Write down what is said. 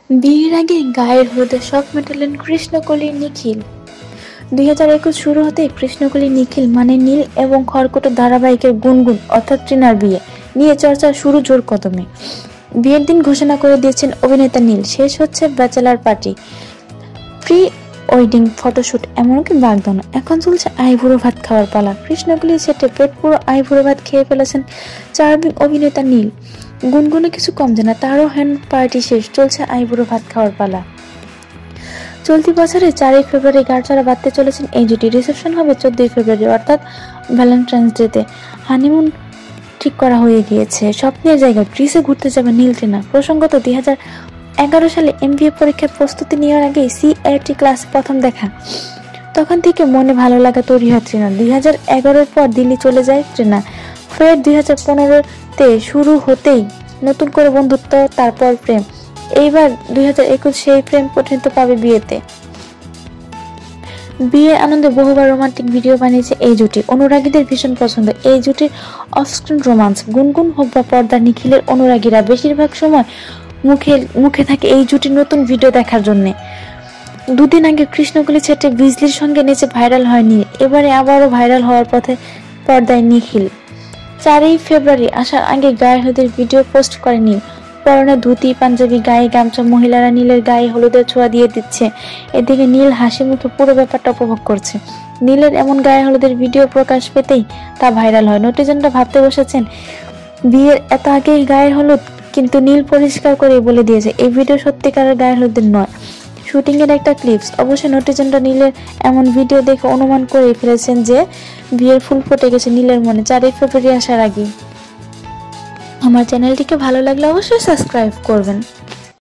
বিয়ের আগে গায়ের হলুদে শখ মেটালেন কৃষ্ণকলি নিখিল। 2021 শুরু হতেই কৃষ্ণকলি নিখিল মানে নীল এবং খড়কুটো ধারাবাহিকের গুনগুন অর্থাৎ ট্রিনার বিয়ে নিয়ে চর্চা শুরু জোর কদমে। বিয়ের দিন ঘোষণা করে দিয়েছেন অভিনেতা নীল, শেষ হচ্ছে bachelor party, pre wedding photoshoot, এমনকি বাগদান। এখন চলছে আইবুড়ো ভাত খাওয়ার পালা। কৃষ্ণকলি সেটে পেট পুরো আইবুড়ো ভাত খেয়ে ফেলেছেন চার্মিং অভিনেতা নীল। গুনগুনে কিছু কম জানা, তারও হ্যান্ড পার্টি শেষ, চলছে আইবুড়ো ভাত খাওয়ার পালা। চলতি বছরে 4 ফেব্রুয়ারি গাড়ছাড়া বাঁধতে চলেছেন এই জুটি। রিসেপশন হবে 14 ফেব্রুয়ারি অর্থাৎ ভ্যালেন্টাইন্স ডেতে। হানিমুন ঠিক করা হয়ে গিয়েছে। স্বপ্নের জায়গায় গ্রিসে ঘুরতে যাবে নীল ট্রিনা। প্রসঙ্গত 2011 সালে MBA পরীক্ষার প্রস্তুতি নেওয়ার আগে CAT ক্লাসে প্রথম দেখা। তখন থেকে মনে ভালো লাগা তৈরি হয় ট্রিনার। 2011-এর পর দিল্লি চলে যায় ট্রিনা। ফের 2015-তে শুরু হতেই নতুন করে বন্ধুত্ব, তারপর প্রেম। এইবার 2021 সেই প্রেম পরিণত পাবে বিয়েতে। বিয়ের আনন্দে বহুবার রোমান্টিক ভিডিও বানিয়েছে এই জুটি। অনুরাগীদের ভীষণ পছন্দ এই জুটির অফস্ক্রিন রোমান্স। গুনগুন হোক বা পর্দা, নিখিলের অনুরাগীরা বেশিরভাগ সময় মুখে থাকে এই জুটির নতুন ভিডিও দেখার জন্য। দুদিন আগে কৃষ্ণকলি ছেটে বিজলির সঙ্গে নেচে ভাইরাল হয়নি, এবারে আবারও ভাইরাল হওয়ার পথে পর্দায় নিখিল। 4 ফেব্রুয়ারি আসার আগে গায়ে হলুদের ভিডিও পোস্ট করেনি। পরনে ধুতি, পাঞ্জাবি, গায়ে গামছা, মহিলারা নীলের গায়ে হলুদের ছোঁয়া দিয়ে দিচ্ছে। এদিকে নীল হাসি মুখে পুরো ব্যাপারটা উপভোগ করছে। নীলের এমন গায়ে হলুদের ভিডিও প্রকাশ পেতেই তা ভাইরাল হয়। নেটিজেনরা ভাবতে বসেছেন বিয়ের এত আগেই গায়ে হলুদ, কিন্তু নীল পরিষ্কার করে বলে দিয়েছে এই ভিডিও সত্যিকারের গায়ে হলুদের নয়, শুটিং এর একটা ক্লিপস। অবশ্যই নেটিজেনরা নীলের এমন ভিডিও দেখে অনুমান করে ফেলেছেন যে বিয়ের ফুল ফুটে গেছে নীলের মনে 4 ফেব্রুয়ারি আসার আগে। আমার চ্যানেলটিকে ভালো লাগলে অবশ্যই সাবস্ক্রাইব করবেন।